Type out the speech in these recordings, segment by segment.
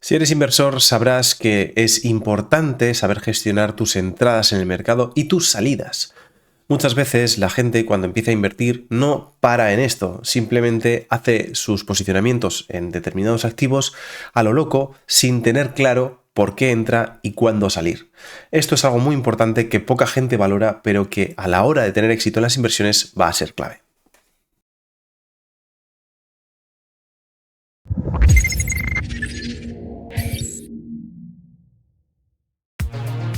Si eres inversor, sabrás que es importante saber gestionar tus entradas en el mercado y tus salidas. Muchas veces la gente cuando empieza a invertir no para en esto, simplemente hace sus posicionamientos en determinados activos a lo loco sin tener claro por qué entra y cuándo salir. Esto es algo muy importante que poca gente valora, pero que a la hora de tener éxito en las inversiones va a ser clave.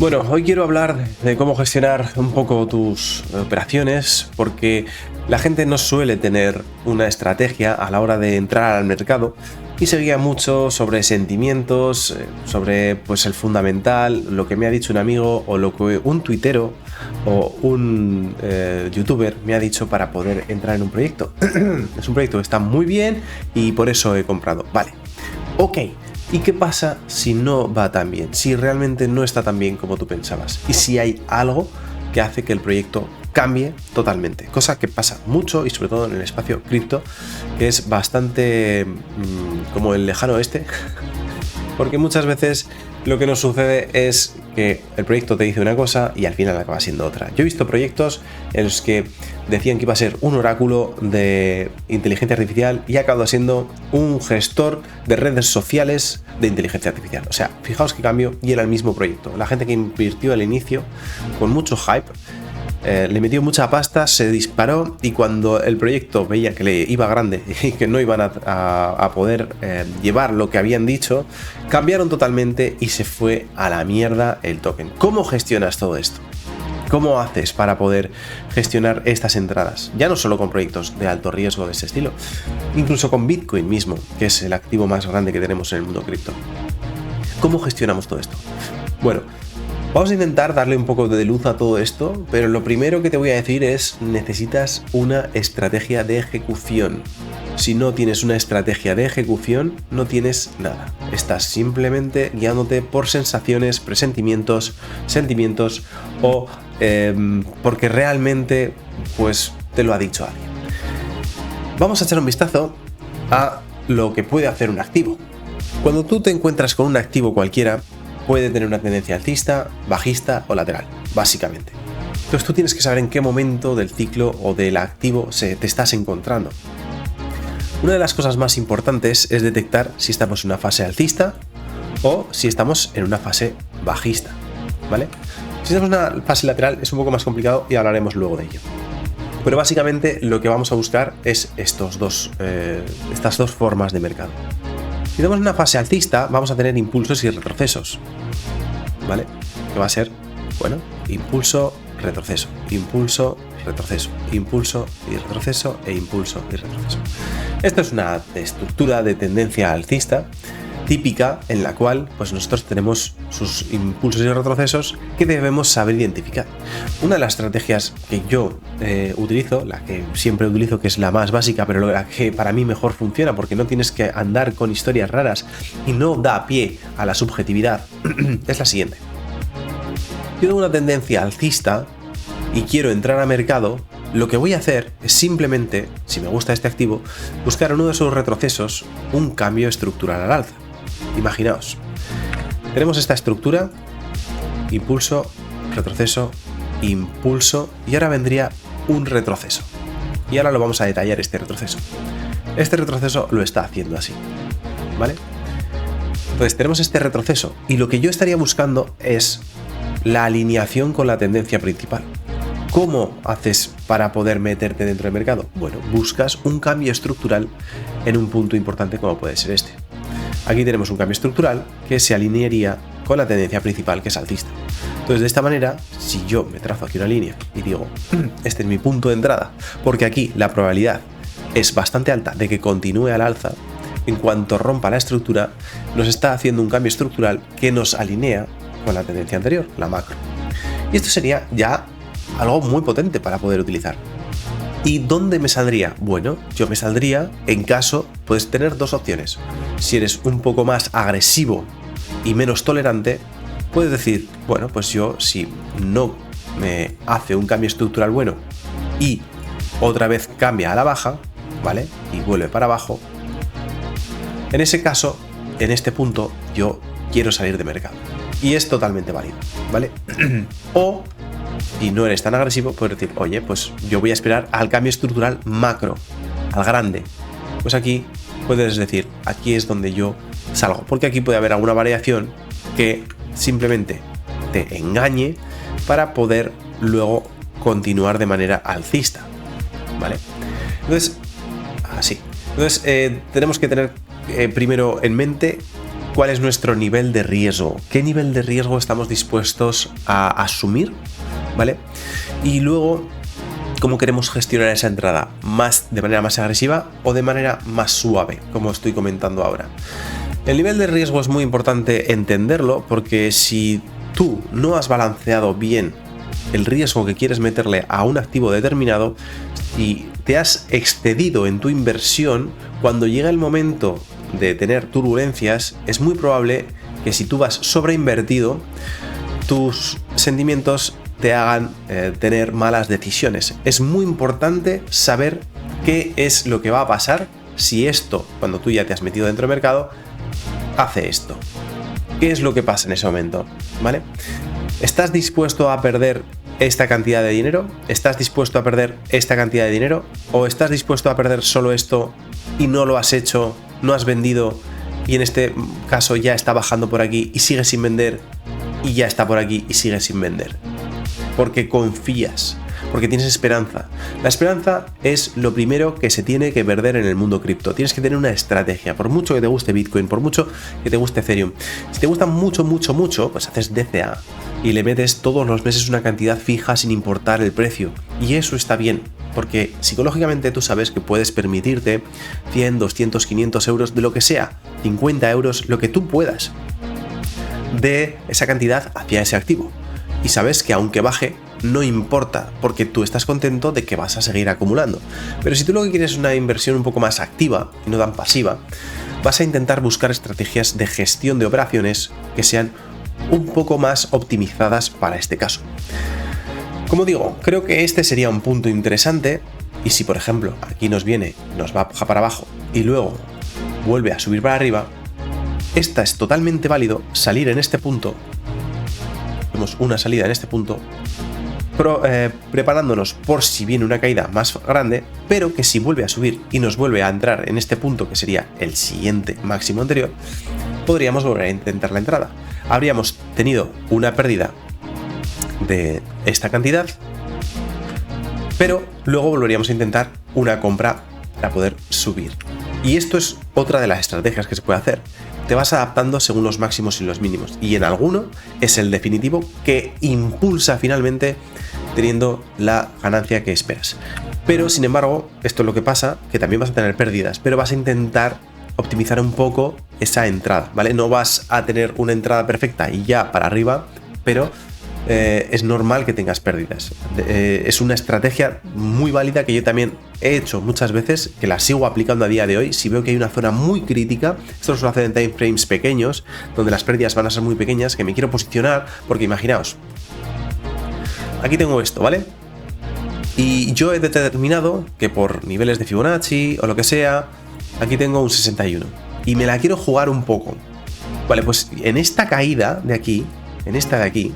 Bueno, hoy quiero hablar de cómo gestionar un poco tus operaciones, porque la gente no suele tener una estrategia a la hora de entrar al mercado y se guía mucho sobre sentimientos, sobre pues el fundamental, lo que me ha dicho un amigo o lo que un tuitero o un youtuber me ha dicho para poder entrar en un proyecto. Es un proyecto que está muy bien y por eso he comprado. Vale, ok. ¿Y qué pasa si no va tan bien? Si realmente no está tan bien como tú pensabas. Y si hay algo que hace que el proyecto cambie totalmente. Cosa que pasa mucho y sobre todo en el espacio cripto, que es bastante como el lejano oeste. Porque muchas veces lo que nos sucede es que el proyecto te dice una cosa y al final acaba siendo otra. Yo he visto proyectos en los que decían que iba a ser un oráculo de inteligencia artificial y ha acabado siendo un gestor de redes sociales de inteligencia artificial. O sea, fijaos qué cambio y era el mismo proyecto. La gente que invirtió al inicio con mucho hype, le metió mucha pasta, se disparó y cuando el proyecto veía que le iba grande y que no iban a poder llevar lo que habían dicho, cambiaron totalmente y se fue a la mierda el token. ¿Cómo gestionas todo esto? ¿Cómo haces para poder gestionar estas entradas? Ya no solo con proyectos de alto riesgo de ese estilo, incluso con Bitcoin mismo, que es el activo más grande que tenemos en el mundo cripto. ¿Cómo gestionamos todo esto? Bueno, vamos a intentar darle un poco de luz a todo esto, pero lo primero que te voy a decir es necesitas una estrategia de ejecución. Si no tienes una estrategia de ejecución, no tienes nada. Estás simplemente guiándote por sensaciones, presentimientos, sentimientos o porque realmente pues te lo ha dicho alguien. Vamos a echar un vistazo a lo que puede hacer un activo. Cuando tú te encuentras con un activo cualquiera, puede tener una tendencia alcista, bajista o lateral, básicamente. Entonces tú tienes que saber en qué momento del ciclo o del activo te estás encontrando. Una de las cosas más importantes es detectar si estamos en una fase alcista o si estamos en una fase bajista, ¿vale? Si estamos en una fase lateral es un poco más complicado y hablaremos luego de ello. Pero básicamente lo que vamos a buscar es estas dos formas de mercado. Si estamos en una fase alcista, vamos a tener impulsos y retrocesos, ¿vale? Que va a ser, bueno, impulso, retroceso, impulso, retroceso, impulso y retroceso e impulso y retroceso. Esto es una estructura de tendencia alcista típica en la cual pues nosotros tenemos sus impulsos y retrocesos que debemos saber identificar. Una de las estrategias que yo utilizo, la que siempre utilizo, que es la más básica, pero la que para mí mejor funciona porque no tienes que andar con historias raras y no da pie a la subjetividad, es la siguiente. Yo tengo una tendencia alcista y quiero entrar a mercado. Lo que voy a hacer es simplemente, si me gusta este activo, buscar en uno de sus retrocesos un cambio estructural al alza. Imaginaos, tenemos esta estructura, impulso, retroceso, impulso y ahora vendría un retroceso. Y ahora lo vamos a detallar este retroceso. Este retroceso lo está haciendo así, ¿vale? Entonces tenemos este retroceso y lo que yo estaría buscando es la alineación con la tendencia principal. ¿Cómo haces para poder meterte dentro del mercado? Bueno, buscas un cambio estructural en un punto importante como puede ser este. Aquí tenemos un cambio estructural que se alinearía con la tendencia principal, que es alcista. Entonces, de esta manera, si yo me trazo aquí una línea y digo, este es mi punto de entrada, porque aquí la probabilidad es bastante alta de que continúe al alza, en cuanto rompa la estructura, nos está haciendo un cambio estructural que nos alinea con la tendencia anterior, la macro. Y esto sería ya algo muy potente para poder utilizar. ¿Y dónde me saldría? Bueno, yo me saldría en caso, puedes tener dos opciones. Si eres un poco más agresivo y menos tolerante, puedes decir, bueno, pues yo si no me hace un cambio estructural bueno y otra vez cambia a la baja, ¿vale? Y vuelve para abajo, en ese caso en este punto yo quiero salir de mercado. Y es totalmente válido, ¿vale? O, si no eres tan agresivo, puedes decir, oye, pues yo voy a esperar al cambio estructural macro, al grande. Pues aquí puedes decir, aquí es donde yo salgo, porque aquí puede haber alguna variación que simplemente te engañe para poder luego continuar de manera alcista, ¿vale? Entonces, así. Entonces, tenemos que tener primero en mente cuál es nuestro nivel de riesgo, qué nivel de riesgo estamos dispuestos a asumir, ¿vale? Y luego, cómo queremos gestionar esa entrada, de manera más agresiva o de manera más suave, como estoy comentando ahora. El nivel de riesgo es muy importante entenderlo, porque si tú no has balanceado bien el riesgo que quieres meterle a un activo determinado y te has excedido en tu inversión, cuando llega el momento de tener turbulencias, es muy probable que si tú vas sobreinvertido, tus sentimientos te hagan tener malas decisiones. Es muy importante saber qué es lo que va a pasar si esto, cuando tú ya te has metido dentro del mercado, hace esto. ¿Qué es lo que pasa en ese momento? ¿Vale? ¿Estás dispuesto a perder esta cantidad de dinero? ¿Estás dispuesto a perder esta cantidad de dinero? ¿O estás dispuesto a perder solo esto y no lo has hecho, no has vendido y en este caso ya está bajando por aquí y sigues sin vender y ya está por aquí y sigues sin vender? Porque confías, porque tienes esperanza. La esperanza es lo primero que se tiene que perder en el mundo cripto. Tienes que tener una estrategia, por mucho que te guste Bitcoin, por mucho que te guste Ethereum. Si te gusta mucho, pues haces DCA y le metes todos los meses una cantidad fija sin importar el precio. Y eso está bien, porque psicológicamente tú sabes que puedes permitirte 100, 200, 500 euros, de lo que sea, 50 euros, lo que tú puedas, de esa cantidad hacia ese activo. Y sabes que aunque baje, no importa, porque tú estás contento de que vas a seguir acumulando. Pero si tú lo que quieres es una inversión un poco más activa y no tan pasiva, vas a intentar buscar estrategias de gestión de operaciones que sean un poco más optimizadas para este caso. Como digo, creo que este sería un punto interesante, y si por ejemplo aquí nos va para abajo y luego vuelve a subir para arriba, esta es totalmente válido salir en este punto. Tenemos una salida en este punto, preparándonos por si viene una caída más grande, pero que si vuelve a subir y nos vuelve a entrar en este punto, que sería el siguiente máximo anterior, podríamos volver a intentar la entrada. Habríamos tenido una pérdida de esta cantidad, pero luego volveríamos a intentar una compra para poder subir. Y esto es otra de las estrategias que se puede hacer. Te vas adaptando según los máximos y los mínimos, y en alguno es el definitivo que impulsa finalmente teniendo la ganancia que esperas. Pero sin embargo, esto es lo que pasa, que también vas a tener pérdidas, pero vas a intentar optimizar un poco esa entrada, ¿vale? No vas a tener una entrada perfecta y ya para arriba, pero es normal que tengas pérdidas. Es una estrategia muy válida que yo también he hecho muchas veces, que la sigo aplicando a día de hoy. Si veo que hay una zona muy crítica, esto lo suelo hacer en time frames pequeños, donde las pérdidas van a ser muy pequeñas, que me quiero posicionar, porque imaginaos, aquí tengo esto, ¿vale? Y yo he determinado que por niveles de Fibonacci o lo que sea, aquí tengo un 61 y me la quiero jugar un poco. Vale, pues en esta caída de aquí, en esta de aquí,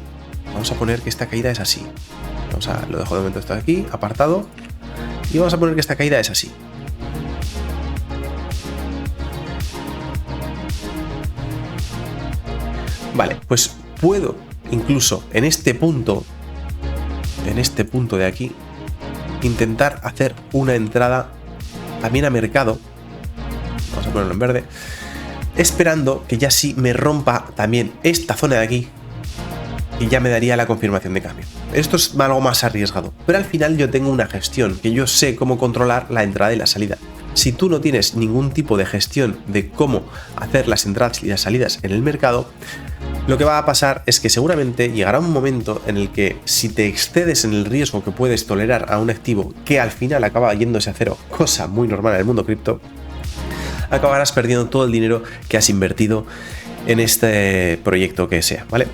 vamos a poner que esta caída es así. Lo dejo de momento esto de aquí, apartado. Y vamos a poner que esta caída es así. Vale, pues puedo incluso en este punto de aquí, intentar hacer una entrada también a mercado. Vamos a ponerlo en verde. Esperando que ya sí me rompa también esta zona de aquí, y ya me daría la confirmación de cambio. Esto es algo más arriesgado, pero al final yo tengo una gestión, que yo sé cómo controlar la entrada y la salida. Si tú no tienes ningún tipo de gestión de cómo hacer las entradas y las salidas en el mercado, lo que va a pasar es que seguramente llegará un momento en el que, si te excedes en el riesgo que puedes tolerar a un activo que al final acaba yéndose a cero, cosa muy normal en el mundo cripto, acabarás perdiendo todo el dinero que has invertido en este proyecto que sea, ¿vale?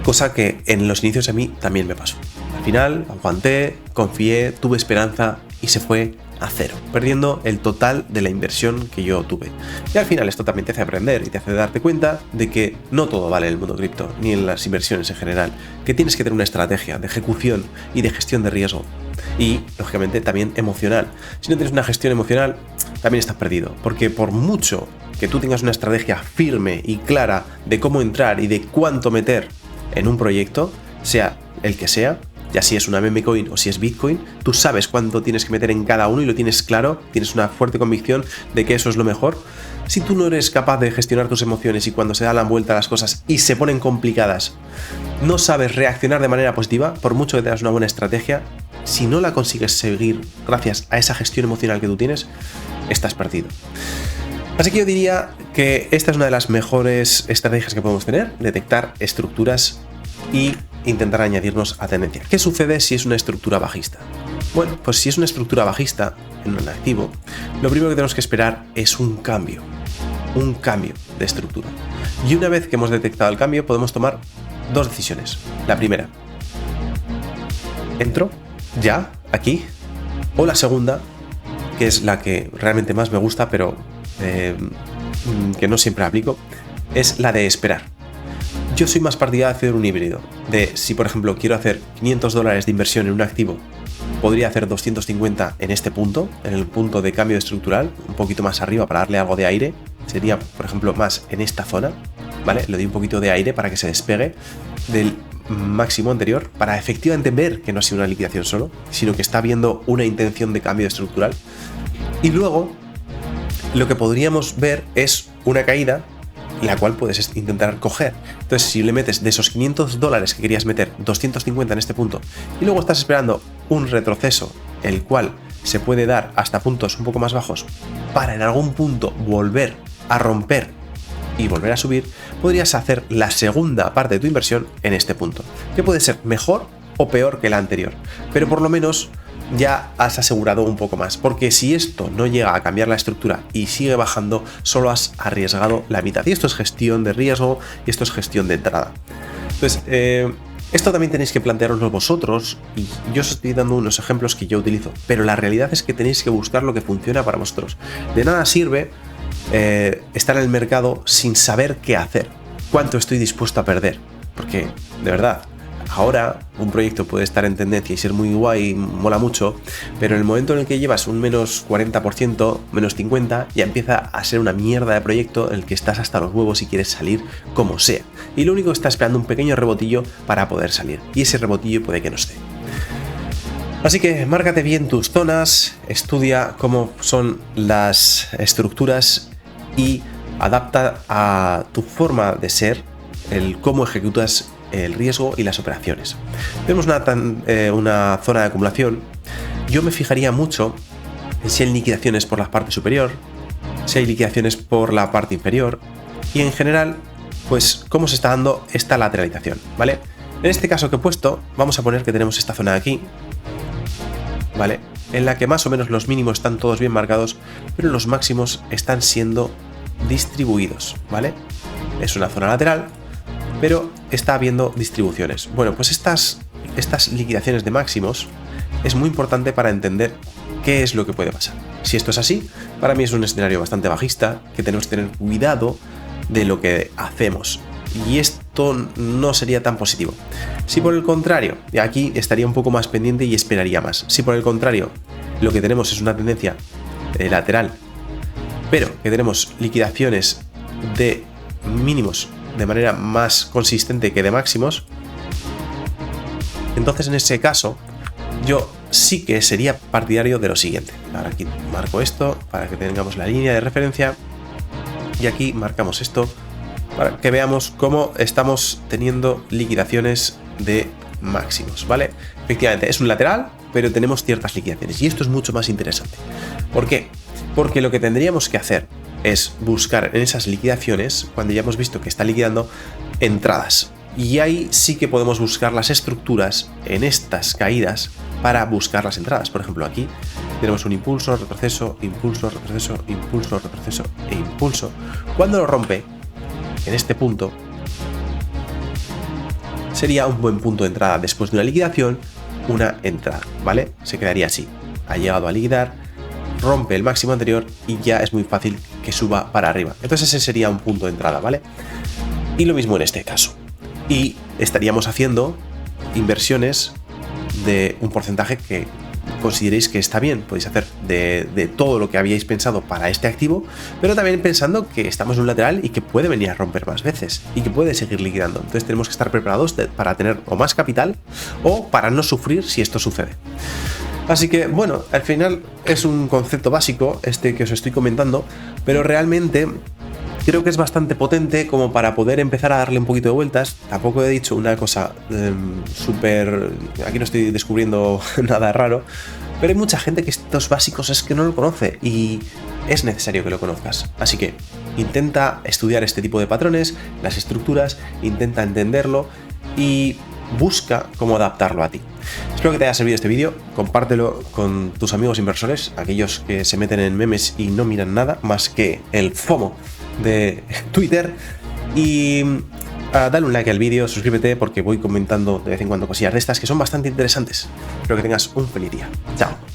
Cosa que en los inicios a mí también me pasó. Al final aguanté, confié, tuve esperanza y se fue a cero, perdiendo el total de la inversión que yo tuve. Y al final esto también te hace aprender y te hace darte cuenta de que no todo vale en el mundo cripto, ni en las inversiones en general, que tienes que tener una estrategia de ejecución y de gestión de riesgo. Y, lógicamente, también emocional. Si no tienes una gestión emocional, también estás perdido, porque por mucho que tú tengas una estrategia firme y clara de cómo entrar y de cuánto meter en un proyecto, sea el que sea, ya si es una meme coin o si es Bitcoin, tú sabes cuánto tienes que meter en cada uno y lo tienes claro, tienes una fuerte convicción de que eso es lo mejor. Si tú no eres capaz de gestionar tus emociones y cuando se da la vuelta a las cosas y se ponen complicadas, no sabes reaccionar de manera positiva, por mucho que tengas una buena estrategia, si no la consigues seguir gracias a esa gestión emocional que tú tienes, estás perdido. Así que yo diría que esta es una de las mejores estrategias que podemos tener, detectar estructuras y intentar añadirnos a tendencia. ¿Qué sucede si es una estructura bajista? Bueno, pues si es una estructura bajista en un activo, lo primero que tenemos que esperar es un cambio de estructura. Y una vez que hemos detectado el cambio, podemos tomar dos decisiones. La primera, ¿entro ya aquí? O la segunda, que es la que realmente más me gusta, pero que no siempre aplico, es la de esperar. Yo soy más partidario de hacer un híbrido, de si por ejemplo quiero hacer $500 de inversión en un activo, podría hacer 250 en este punto, en el punto de cambio estructural, un poquito más arriba para darle algo de aire, sería por ejemplo más en esta zona, ¿vale? Le doy un poquito de aire para que se despegue del máximo anterior, para efectivamente ver que no ha sido una liquidación solo, sino que está habiendo una intención de cambio estructural. Y luego, lo que podríamos ver es una caída, la cual puedes intentar coger. Entonces, si le metes de esos $500 que querías meter, 250 en este punto, y luego estás esperando un retroceso, el cual se puede dar hasta puntos un poco más bajos, para en algún punto volver a romper y volver a subir, podrías hacer la segunda parte de tu inversión en este punto, que puede ser mejor o peor que la anterior, pero por lo menos ya has asegurado un poco más, porque si esto no llega a cambiar la estructura y sigue bajando, solo has arriesgado la mitad. Y esto es gestión de riesgo y esto es gestión de entrada. Entonces, esto también tenéis que plantearoslo vosotros, y yo os estoy dando unos ejemplos que yo utilizo, pero la realidad es que tenéis que buscar lo que funciona para vosotros. De nada sirve estar en el mercado sin saber qué hacer, cuánto estoy dispuesto a perder, porque de verdad, ahora un proyecto puede estar en tendencia y ser muy guay, mola mucho, pero en el momento en el que llevas un menos 40%, menos 50%, ya empieza a ser una mierda de proyecto en el que estás hasta los huevos y quieres salir como sea. Y lo único que está esperando un pequeño rebotillo para poder salir. Y ese rebotillo puede que no esté. Así que márcate bien tus zonas, estudia cómo son las estructuras y adapta a tu forma de ser el cómo ejecutas el riesgo y las operaciones. Tenemos una zona de acumulación. Yo me fijaría mucho en si hay liquidaciones por la parte superior, si hay liquidaciones por la parte inferior y en general, pues cómo se está dando esta lateralización, ¿vale? En este caso que he puesto, vamos a poner que tenemos esta zona de aquí, ¿vale? En la que más o menos los mínimos están todos bien marcados, pero los máximos están siendo distribuidos, ¿vale? Es una zona lateral, pero está habiendo distribuciones. Bueno, pues estas liquidaciones de máximos es muy importante para entender qué es lo que puede pasar. Si esto es así, para mí es un escenario bastante bajista, que tenemos que tener cuidado de lo que hacemos. Y esto no sería tan positivo. Si por el contrario, y aquí estaría un poco más pendiente y esperaría más. Si por el contrario, lo que tenemos es una tendencia lateral, pero que tenemos liquidaciones de mínimos de manera más consistente que de máximos, entonces en ese caso yo sí que sería partidario de lo siguiente. Ahora aquí marco esto para que tengamos la línea de referencia y aquí marcamos esto para que veamos cómo estamos teniendo liquidaciones de máximos, ¿vale? Efectivamente es un lateral, pero tenemos ciertas liquidaciones y esto es mucho más interesante. ¿Por qué? Porque lo que tendríamos que hacer es buscar en esas liquidaciones, cuando ya hemos visto que está liquidando, entradas. Y ahí sí que podemos buscar las estructuras en estas caídas para buscar las entradas. Por ejemplo, aquí tenemos un impulso, retroceso, impulso, retroceso, impulso, retroceso e impulso. Cuando lo rompe, en este punto, sería un buen punto de entrada. Después de una liquidación, una entrada, ¿vale? Se quedaría así. Ha llegado a liquidar, rompe el máximo anterior y ya es muy fácil que suba para arriba. Entonces ese sería un punto de entrada, ¿vale? Y lo mismo en este caso. Y estaríamos haciendo inversiones de un porcentaje que consideréis que está bien. Podéis hacer de todo lo que habíais pensado para este activo, pero también pensando que estamos en un lateral y que puede venir a romper más veces y que puede seguir liquidando. Entonces tenemos que estar preparados para tener o más capital o para no sufrir si esto sucede. Así que bueno, al final es un concepto básico este que os estoy comentando, pero realmente creo que es bastante potente como para poder empezar a darle un poquito de vueltas. Tampoco he dicho una cosa súper... Aquí no estoy descubriendo nada raro, pero hay mucha gente que estos básicos es que no lo conoce y es necesario que lo conozcas. Así que intenta estudiar este tipo de patrones, las estructuras, intenta entenderlo y busca cómo adaptarlo a ti. Espero que te haya servido este vídeo, compártelo con tus amigos inversores, aquellos que se meten en memes y no miran nada más que el FOMO de Twitter, y dale un like al vídeo, suscríbete porque voy comentando de vez en cuando cosillas de estas que son bastante interesantes. Espero que tengas un feliz día. Chao.